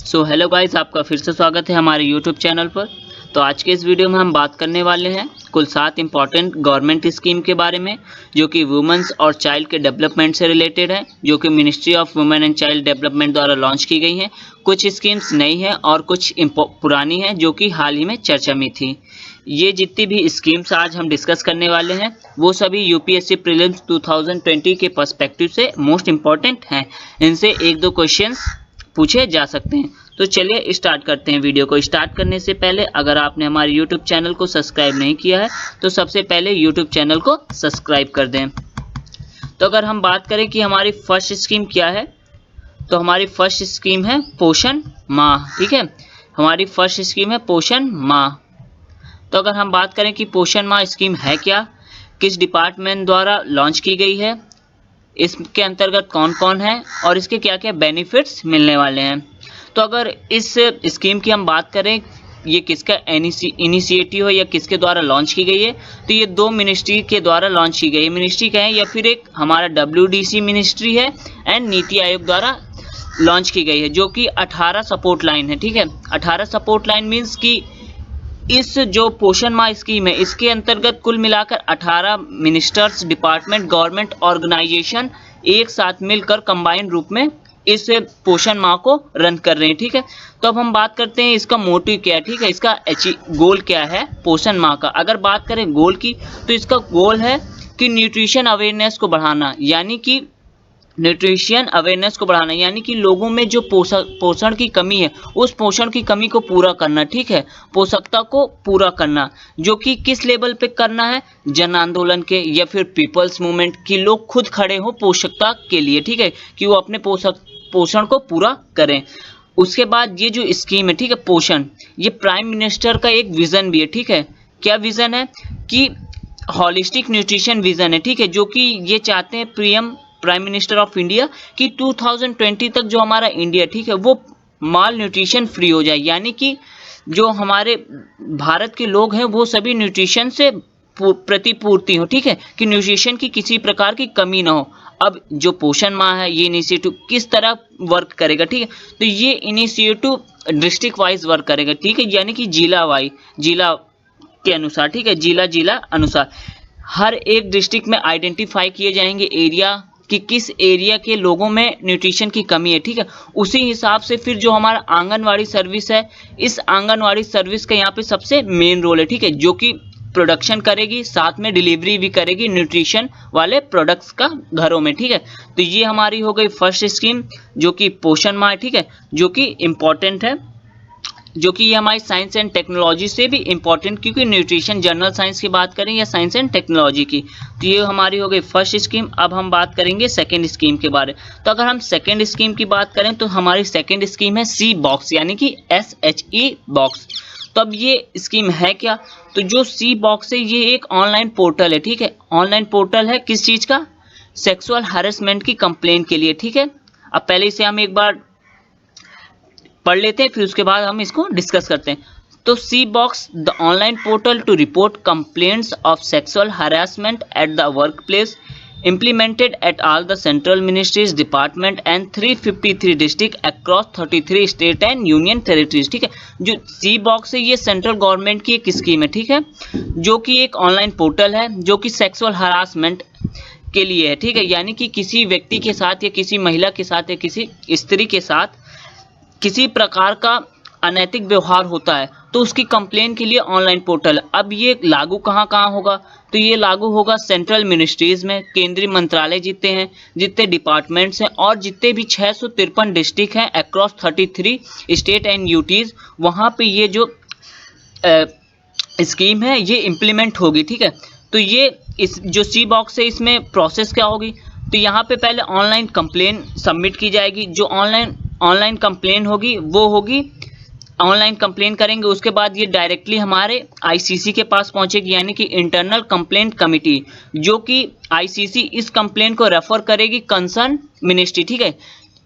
So hello guys, आपका फिर से स्वागत है हमारे यूट्यूब चैनल पर। तो आज के इस वीडियो में हम बात करने वाले हैं कुल 7 इंपॉर्टेंट गवर्नमेंट स्कीम के बारे में, जो कि वुमेन्स और चाइल्ड के डेवलपमेंट से रिलेटेड है, जो कि ministry of women and child development द्वारा लॉन्च की गई हैं। कुछ स्कीम्स नई हैं और कुछ पुरानी हैं जो कि हाल ही में चर्चा में थी। ये जितनी भी स्कीम्स आज हम डिस्कस करने वाले हैं वो सभी यूपीएससी प्रीलिम्स 2020 के पर्सपेक्टिव से मोस्ट इम्पॉर्टेंट हैं। इनसे एक दो क्वेश्चंस पूछे जा सकते हैं। तो चलिए स्टार्ट करते हैं। वीडियो को स्टार्ट करने से पहले अगर आपने हमारे यूट्यूब चैनल को सब्सक्राइब नहीं किया है तो सबसे पहले यूट्यूब चैनल को सब्सक्राइब कर दें। तो अगर हम बात करें कि हमारी फर्स्ट स्कीम क्या है, तो हमारी फर्स्ट स्कीम है पोषण माह। ठीक है, हमारी फर्स्ट स्कीम है पोषण माह। तो अगर हम बात करें कि पोषण माह स्कीम है क्या, किस डिपार्टमेंट द्वारा लॉन्च की गई है, इसके अंतर्गत कौन कौन है और इसके क्या क्या बेनिफिट्स मिलने वाले हैं। तो अगर इस स्कीम की हम बात करें, ये किसका इनिशिएटिव है या किसके द्वारा लॉन्च की गई है, तो ये दो मिनिस्ट्री के द्वारा लॉन्च की गई है। मिनिस्ट्री क्या है, या फिर एक हमारा WDC मिनिस्ट्री है एंड नीति आयोग द्वारा लॉन्च की गई है, जो कि 18 सपोर्ट लाइन है। ठीक है, 18 सपोर्ट लाइन मीन्स कि इस जो पोषण माह स्कीम है इसके अंतर्गत कुल मिलाकर 18 मिनिस्टर्स, डिपार्टमेंट, गवर्नमेंट ऑर्गेनाइजेशन एक साथ मिलकर कंबाइंड रूप में इस पोषण माह को रन कर रहे हैं। ठीक है, तो अब हम बात करते हैं इसका मोटिव क्या है। ठीक है, इसका गोल क्या है पोषण माह का। अगर बात करें गोल की, तो इसका गोल है कि न्यूट्रिशन अवेयरनेस को बढ़ाना, यानी कि न्यूट्रिशन अवेयरनेस को बढ़ाना, यानी कि लोगों में जो पोषण की कमी है उस पोषण की कमी को पूरा करना। ठीक है, पोषकता को पूरा करना, जो कि किस लेवल पे करना है, जन आंदोलन के या फिर पीपल्स मूवमेंट की लोग खुद खड़े हो पोषकता के लिए। ठीक है, कि वो अपने पोषण को पूरा करें। उसके बाद ये जो स्कीम है, ठीक है, पोषण, ये प्राइम मिनिस्टर का एक विजन भी है। ठीक है, क्या विजन है कि हॉलिस्टिक न्यूट्रिशन विजन है। ठीक है, जो कि ये चाहते हैं प्राइम मिनिस्टर ऑफ इंडिया कि 2020 तक जो हमारा इंडिया, ठीक है, वो माल न्यूट्रिशन फ्री हो जाए, यानी कि जो हमारे भारत के लोग हैं वो सभी न्यूट्रिशन से प्रतिपूर्ति हो। ठीक है, कि न्यूट्रिशन की किसी प्रकार की कमी ना हो। अब जो पोषण माह है, ये इनिशिएटिव किस तरह वर्क करेगा, ठीक है, तो ये इनिशिएटिव डिस्ट्रिक्ट वाइज वर्क करेगा। ठीक है, यानी कि जिला के अनुसार, ठीक है, जिला अनुसार हर एक डिस्ट्रिक्ट में आइडेंटिफाई किए जाएंगे एरिया कि किस एरिया के लोगों में न्यूट्रिशन की कमी है। ठीक है, उसी हिसाब से फिर जो हमारा आंगनवाड़ी सर्विस है, इस आंगनवाड़ी सर्विस का यहाँ पे सबसे मेन रोल है। ठीक है, जो कि प्रोडक्शन करेगी, साथ में डिलीवरी भी करेगी न्यूट्रिशन वाले प्रोडक्ट्स का घरों में। ठीक है, तो ये हमारी हो गई फर्स्ट स्कीम जो कि पोषण माह। ठीक है, जो कि इम्पोर्टेंट है, जो कि ये हमारी साइंस एंड टेक्नोलॉजी से भी इम्पोर्टेंट, क्योंकि न्यूट्रिशन जनरल साइंस की बात करें या साइंस एंड टेक्नोलॉजी की, तो ये हमारी हो गई फर्स्ट स्कीम। अब हम बात करेंगे सेकंड स्कीम के बारे में। तो अगर हम सेकंड स्कीम की बात करें तो हमारी सेकंड स्कीम है सी बॉक्स, यानी कि SHE बॉक्स। तो अब ये स्कीम है क्या, तो जो सी बॉक्स है ये एक ऑनलाइन पोर्टल है। ठीक है, ऑनलाइन पोर्टल है किस चीज़ का, सेक्सुअल हैरेसमेंट की कंप्लेंट के लिए। ठीक है, अब पहले इसे हम एक बार पढ़ लेते हैं, फिर उसके बाद हम इसको डिस्कस करते हैं। तो she box, the online portal to report complaints of sexual harassment at the workplace, implemented at all the central ministries, department and 353 district across 33 state and union territories। ठीक है, जो सी बॉक्स है ये central government की एक scheme है। ठीक है, जो कि एक ऑनलाइन पोर्टल है जो कि सेक्सुअल हरासमेंट के लिए है। ठीक है, यानी कि किसी व्यक्ति के साथ या किसी महिला के साथ या किसी स्त्री के साथ किसी प्रकार का अनैतिक व्यवहार होता है तो उसकी कंप्लेन के लिए ऑनलाइन पोर्टल। अब ये लागू कहाँ कहाँ होगा, तो ये लागू होगा सेंट्रल मिनिस्ट्रीज में, केंद्रीय मंत्रालय जितने हैं, जितने डिपार्टमेंट्स हैं और जितने भी 653 डिस्ट्रिक्ट हैं अक्रॉस 33 स्टेट एंड यूटीज, वहाँ पे ये जो स्कीम है ये इम्प्लीमेंट होगी। ठीक है, तो ये इस जो सी बॉक्स है इसमें प्रोसेस क्या होगी, तो यहाँ पे पहले ऑनलाइन कंप्लेन सबमिट की जाएगी। जो ऑनलाइन कंप्लेन होगी वो होगी, ऑनलाइन कंप्लेन करेंगे, उसके बाद ये डायरेक्टली हमारे ICC के पास पहुंचेगी, यानी कि इंटरनल कंप्लेंट कमिटी, जो कि ICC इस कंप्लेन को रेफर करेगी कंसर्न मिनिस्ट्री। ठीक है,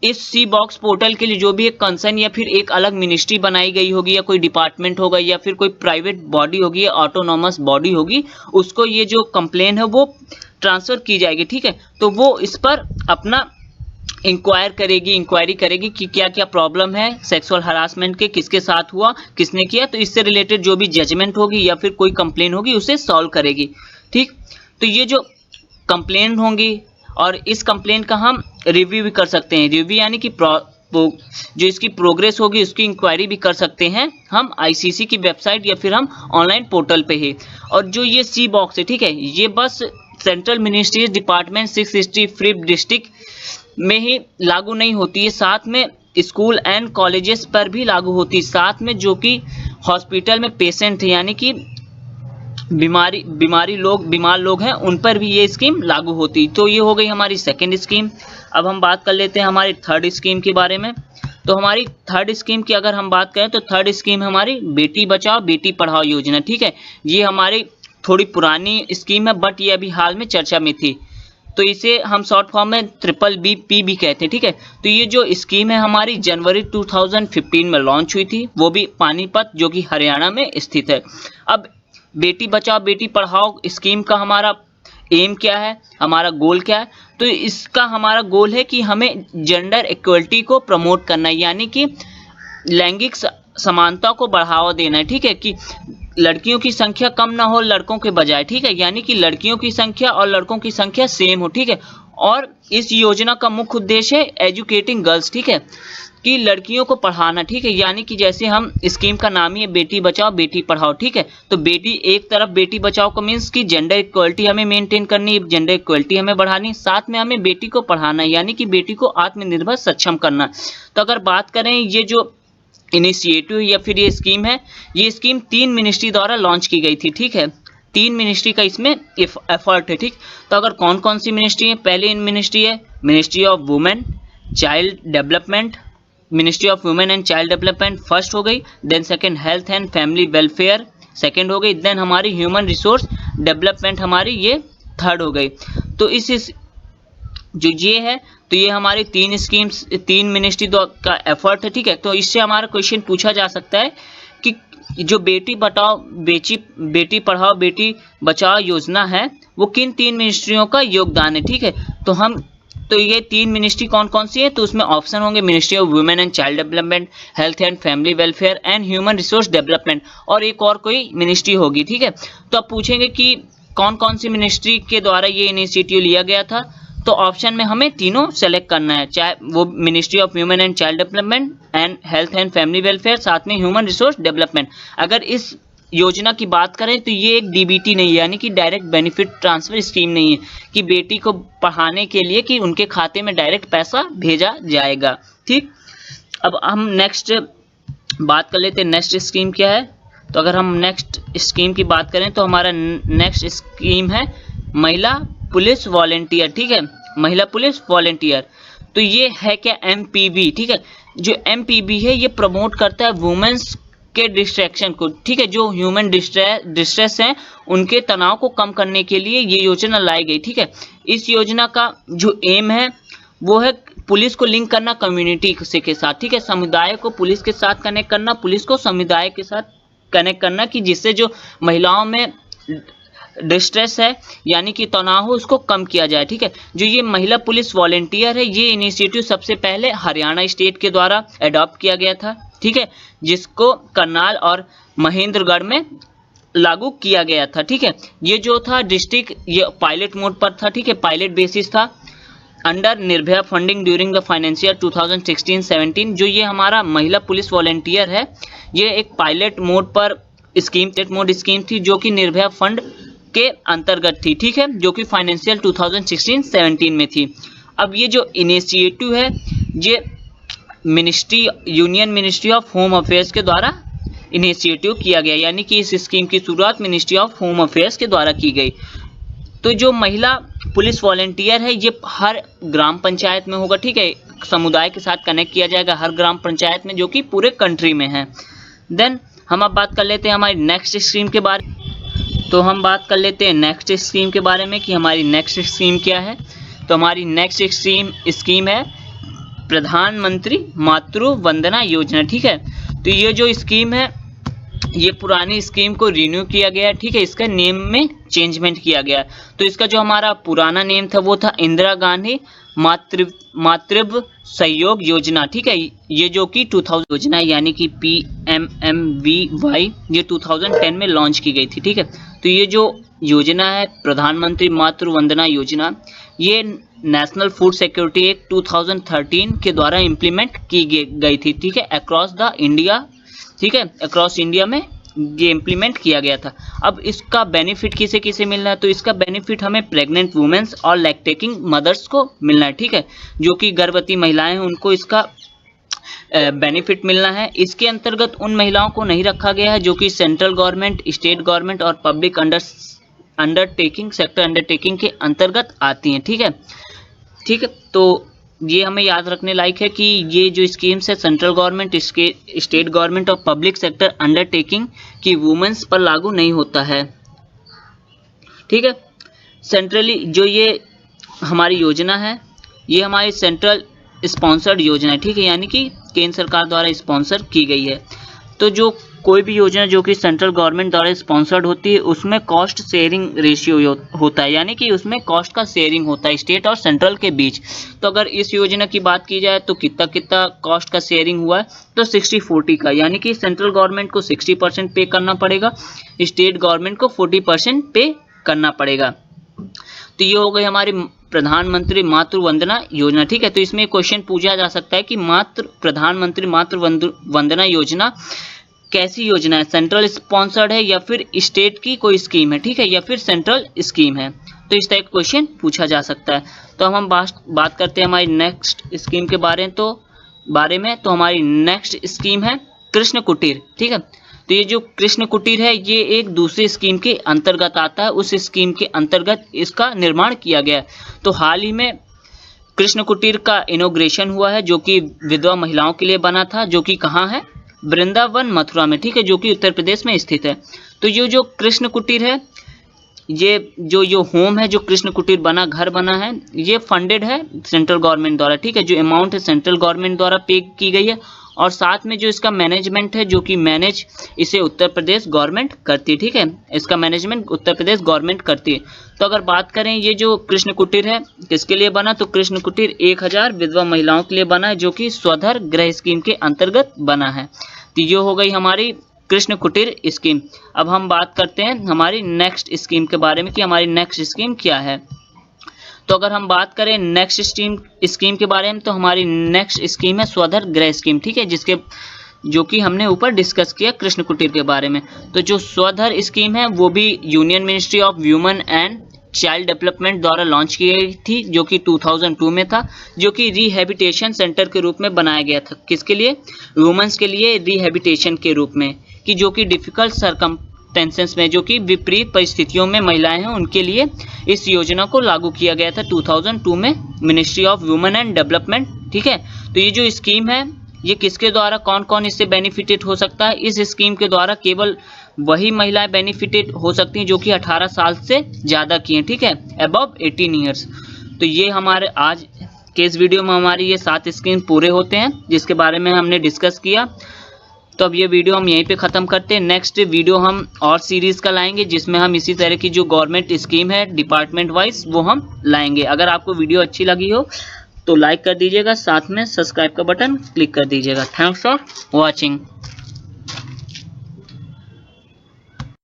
इस सी बॉक्स पोर्टल के लिए जो भी एक कंसर्न या फिर एक अलग मिनिस्ट्री बनाई गई होगी या कोई डिपार्टमेंट होगा या फिर कोई प्राइवेट बॉडी होगी या ऑटोनॉमस बॉडी होगी, उसको ये जो कंप्लेन है वो ट्रांसफ़र की जाएगी। ठीक है, तो वो इस पर अपना इंक्वायरी करेगी कि क्या क्या प्रॉब्लम है सेक्सुअल हरासमेंट के, किसके साथ हुआ, किसने किया, तो इससे रिलेटेड जो भी जजमेंट होगी या फिर कोई कंप्लेन होगी उसे सॉल्व करेगी। ठीक, तो ये जो कंप्लेन होंगी और इस कंप्लेन का हम रिव्यू भी कर सकते हैं। रिव्यू यानी कि जो इसकी प्रोग्रेस होगी उसकी इंक्वायरी भी कर सकते हैं हम आईसीसी की वेबसाइट या फिर हम ऑनलाइन पोर्टल पे ही। और जो ये सी बॉक्स है, ठीक है, ये बस सेंट्रल मिनिस्ट्रीज डिपार्टमेंट 665 डिस्ट्रिक्ट में ही लागू नहीं होती है, साथ में स्कूल एंड कॉलेजेस पर भी लागू होती है, साथ में जो कि हॉस्पिटल में पेशेंट है यानी कि बीमार लोग हैं उन पर भी ये स्कीम लागू होती। तो ये हो गई हमारी सेकेंड स्कीम। अब हम बात कर लेते हैं हमारी थर्ड स्कीम के बारे में। तो हमारी थर्ड स्कीम की अगर हम बात करें तो थर्ड स्कीम हमारी बेटी बचाओ बेटी पढ़ाओ योजना। ठीक है, ये हमारी थोड़ी पुरानी स्कीम है बट ये अभी हाल में चर्चा में थी, तो इसे हम शॉर्ट फॉर्म में BBP भी कहते हैं। ठीक है, तो ये जो स्कीम है हमारी जनवरी 2015 में लॉन्च हुई थी, वो भी पानीपत जो कि हरियाणा में स्थित है। अब बेटी बचाओ बेटी पढ़ाओ स्कीम का हमारा एम क्या है, हमारा गोल क्या है, तो इसका हमारा गोल है कि हमें जेंडर इक्वलिटी को प्रमोट करना है, यानी कि लैंगिक समानता को बढ़ावा देना है। ठीक है, कि लड़कियों की संख्या कम ना हो लड़कों के बजाय। ठीक है, यानी कि लड़कियों की संख्या और लड़कों की संख्या सेम हो। ठीक है, और इस योजना का मुख्य उद्देश्य है एजुकेटिंग गर्ल्स। ठीक है, कि लड़कियों को पढ़ाना। ठीक है, यानी कि जैसे हम स्कीम का नाम ही है बेटी बचाओ बेटी पढ़ाओ। ठीक है, तो बेटी एक तरफ बेटी बचाओ को मीन्स कि जेंडर इक्वलिटी हमें मेंटेन करनी है, जेंडर इक्वलिटी हमें बढ़ानी, साथ में हमें बेटी को पढ़ाना है, यानी कि बेटी को आत्मनिर्भर सक्षम करना। तो अगर बात करें ये जो इनिशिएटिव या फिर ये स्कीम है, ये स्कीम 3 मिनिस्ट्री द्वारा लॉन्च की गई थी। ठीक है, 3 मिनिस्ट्री का इसमें एफर्ट है। ठीक, तो अगर कौन कौन सी मिनिस्ट्री है, पहले मिनिस्ट्री है ministry of women child development, ministry of women and child development first हो गई, then second health and family welfare second हो गई, देन हमारी ह्यूमन रिसोर्स डेवलपमेंट हमारी ये थर्ड हो गई। तो इस जो ये है तो ये हमारी 3 स्कीम्स 3 मिनिस्ट्री का एफर्ट है। ठीक है, तो इससे हमारा क्वेश्चन पूछा जा सकता है कि जो बेटी पढ़ाओ बेटी बचाओ योजना है वो किन 3 मिनिस्ट्रियों का योगदान है। ठीक है, तो ये 3 मिनिस्ट्री कौन कौन सी है, तो उसमें ऑप्शन होंगे ministry of women and child development, health and family welfare and human resource development, और एक और कोई मिनिस्ट्री होगी। ठीक है, तो अब पूछेंगे कि कौन कौन सी मिनिस्ट्री के द्वारा ये इनिशिएटिव लिया गया था, तो ऑप्शन में हमें तीनों सेलेक्ट करना है, चाहे वो ministry of human and child development and health and family welfare, साथ में ह्यूमन रिसोर्स डेवलपमेंट। अगर इस योजना की बात करें तो ये एक डीबीटी नहीं है, यानी कि डायरेक्ट बेनिफिट ट्रांसफर स्कीम नहीं है कि बेटी को पढ़ाने के लिए कि उनके खाते में डायरेक्ट पैसा भेजा जाएगा। ठीक, अब हम नेक्स्ट बात कर लेते हैं नेक्स्ट स्कीम क्या है। तो अगर हम नेक्स्ट स्कीम की बात करें तो हमारा नेक्स्ट स्कीम है महिला पुलिस वॉलेंटियर। ठीक है, महिला पुलिस वॉलेंटियर, तो ये है क्या MPV। ठीक है, जो MPV है ये प्रमोट करता है वुमेन्स के डिस्ट्रैक्शन को। ठीक है, जो ह्यूमन डिस्ट्रेस हैं उनके तनाव को कम करने के लिए ये योजना लाई गई। ठीक है, इस योजना का जो एम है वो है पुलिस को लिंक करना कम्युनिटी से के साथ। ठीक है, समुदाय को पुलिस के साथ कनेक्ट करना, पुलिस को समुदाय के साथ कनेक्ट करना, कि जिससे जो महिलाओं में डिस्ट्रेस है यानी कि तनाव हो उसको कम किया जाए। ठीक है, जो ये महिला पुलिस वॉलेंटियर है ये इनिशिएटिव सबसे पहले हरियाणा स्टेट के द्वारा अडॉप्ट किया गया था। ठीक है, जिसको करनाल और महेंद्रगढ़ में लागू किया गया था। ठीक है, ये जो था डिस्ट्रिक्ट ये पायलट मोड पर था। ठीक है, पायलट बेसिस था under Nirbhaya funding during the financial 2016-17। जो ये हमारा महिला पुलिस वॉलेंटियर है ये एक पायलट मोड पर स्कीम थी जो कि निर्भया फंड के अंतर्गत थी। ठीक है, जो कि फाइनेंशियल 2016-17 में थी। अब ये जो इनिशिएटिव है ये union ministry of home affairs के द्वारा इनिशिएटिव किया गया, यानी कि इस स्कीम की शुरुआत मिनिस्ट्री ऑफ होम अफेयर्स के द्वारा की गई। तो जो महिला पुलिस वॉलेंटियर है ये हर ग्राम पंचायत में होगा। ठीक है, समुदाय के साथ कनेक्ट किया जाएगा हर ग्राम पंचायत में जो कि पूरे कंट्री में है। देन हम अब बात कर लेते हैं हमारी नेक्स्ट स्कीम के बारे में। तो हम बात कर लेते हैं नेक्स्ट स्कीम के बारे में कि हमारी नेक्स्ट स्कीम क्या है। तो हमारी नेक्स्ट स्कीम है प्रधानमंत्री मातृ वंदना योजना। ठीक है, तो ये जो स्कीम है ये पुरानी स्कीम को रिन्यू किया गया। ठीक है, इसका नेम में चेंजमेंट किया गया। तो इसका जो हमारा पुराना नेम था वो था इंदिरा गांधी मातृत्व सहयोग योजना, ठीक है। ये जो कि 2000 योजना है, यानी कि PMMVY, ये 2010 में लॉन्च की गई थी, ठीक है। तो ये जो योजना है प्रधानमंत्री मातृ वंदना योजना, ये नेशनल फूड सिक्योरिटी एक्ट 2013 के द्वारा इम्प्लीमेंट की गई थी, ठीक है, अक्रॉस द इंडिया, ठीक है, अक्रॉस इंडिया में ये इम्प्लीमेंट किया गया था। अब इसका बेनिफिट किसे किसे मिलना है, तो इसका बेनिफिट हमें प्रेग्नेंट वुमेन्स और लैक्टेटिंग मदर्स को मिलना है, ठीक है, जो कि गर्भवती महिलाएं हैं उनको इसका बेनिफिट मिलना है। इसके अंतर्गत उन महिलाओं को नहीं रखा गया है जो कि सेंट्रल गवर्नमेंट, स्टेट गवर्नमेंट और पब्लिक अंडरटेकिंग, सेक्टर अंडरटेकिंग के अंतर्गत आती हैं, ठीक है, ठीक है। तो ये हमें याद रखने लायक है कि ये जो स्कीम्स है सेंट्रल गवर्नमेंट, स्टेट गवर्नमेंट और पब्लिक सेक्टर अंडरटेकिंग की वुमेन्स पर लागू नहीं होता है, ठीक है। सेंट्रली जो ये हमारी योजना है, ये हमारी सेंट्रल स्पॉन्सर्ड योजना है, ठीक है, यानी कि केंद्र सरकार द्वारा स्पॉन्सर की गई है। तो जो कोई भी योजना जो कि सेंट्रल गवर्नमेंट द्वारा स्पॉन्सर्ड होती है उसमें कॉस्ट शेयरिंग रेशियो होता है, यानी कि उसमें कॉस्ट का शेयरिंग होता है स्टेट और सेंट्रल के बीच। तो अगर इस योजना की बात की जाए तो कितना कॉस्ट का शेयरिंग हुआ है, तो 60-40 का, यानी कि सेंट्रल गवर्नमेंट को 60% पे करना पड़ेगा, स्टेट गवर्नमेंट को 40% पे करना पड़ेगा। तो ये हो गई हमारी प्रधानमंत्री मातृ वंदना योजना, ठीक है। तो इसमें क्वेश्चन पूछा जा सकता है कि प्रधानमंत्री मातृ वंदना योजना कैसी योजना है, सेंट्रल स्पॉन्सर्ड है या फिर स्टेट की कोई स्कीम है, ठीक है, या फिर सेंट्रल स्कीम है। तो इस तरह का क्वेश्चन पूछा जा सकता है। तो हम बात करते हैं हमारी नेक्स्ट स्कीम के बारे में। तो हमारी नेक्स्ट स्कीम है कृष्ण कुटीर, ठीक है। तो ये जो कृष्ण कुटीर है ये एक दूसरी स्कीम के अंतर्गत आता है, उस स्कीम के अंतर्गत इसका निर्माण किया गया है। तो हाल ही में कृष्ण कुटीर का इनॉग्रेशन हुआ है, जो कि विधवा महिलाओं के लिए बना था, जो कि कहाँ है, वृंदावन मथुरा में, ठीक है, जो कि उत्तर प्रदेश में स्थित है। तो ये जो कृष्ण कुटीर है, ये जो होम है, जो कृष्ण कुटीर बना, घर बना है, ये फंडेड है सेंट्रल गवर्नमेंट द्वारा, ठीक है। जो अमाउंट है सेंट्रल गवर्नमेंट द्वारा पे की गई है, और साथ में जो इसका मैनेजमेंट है, जो कि मैनेज इसे उत्तर प्रदेश गवर्नमेंट करती है, ठीक है, इसका मैनेजमेंट उत्तर प्रदेश गवर्नमेंट करती है। तो अगर बात करें ये जो कृष्ण कुटीर है किसके लिए बना, तो कृष्ण कुटीर 1000 विधवा महिलाओं के लिए बना है, जो कि स्वधर गृह स्कीम के अंतर्गत बना है। तो ये हो गई हमारी कृष्ण कुटीर स्कीम। अब हम बात करते हैं हमारी नेक्स्ट स्कीम के बारे में कि हमारी नेक्स्ट स्कीम क्या है। तो अगर हम बात करें नेक्स्ट स्कीम के बारे में, तो हमारी नेक्स्ट स्कीम है स्वधर गृह स्कीम, ठीक है, जो कि हमने ऊपर डिस्कस किया कृष्ण कुटीर के बारे में। तो जो स्वधर स्कीम है वो भी union ministry of women and child development द्वारा लॉन्च की गई थी, जो कि 2002 में था, जो कि रिहेबिटेशन सेंटर के रूप में बनाया गया था। किसके लिए, वुमेन्स के लिए रिहेबिटेशन के रूप में, कि जो कि डिफिकल्ट सर्कमस्टेंसेस में, जो कि विपरीत परिस्थितियों में महिलाएं हैं, उनके लिए इस योजना को लागू किया गया था 2002 में ministry of women and development, ठीक है। तो ये जो स्कीम है ये किसके द्वारा, कौन कौन इससे बेनिफिटेड हो सकता है, इस स्कीम के द्वारा केवल वही महिलाएं बेनिफिटेड हो सकती हैं जो कि 18 साल से ज़्यादा की हैं, ठीक है, अबव 18 ईयर्स। तो ये हमारे आज के इस वीडियो में हमारी ये 7 स्कीम पूरे होते हैं जिसके बारे में हमने डिस्कस किया। तो अब ये वीडियो हम यहीं पे ख़त्म करते हैं। नेक्स्ट वीडियो हम और सीरीज़ का लाएंगे जिसमें हम इसी तरह की जो गवर्नमेंट स्कीम है डिपार्टमेंट वाइज वो हम लाएंगे। अगर आपको वीडियो अच्छी लगी हो तो लाइक कर दीजिएगा, साथ में सब्सक्राइब का बटन क्लिक कर दीजिएगा। Thanks for watching.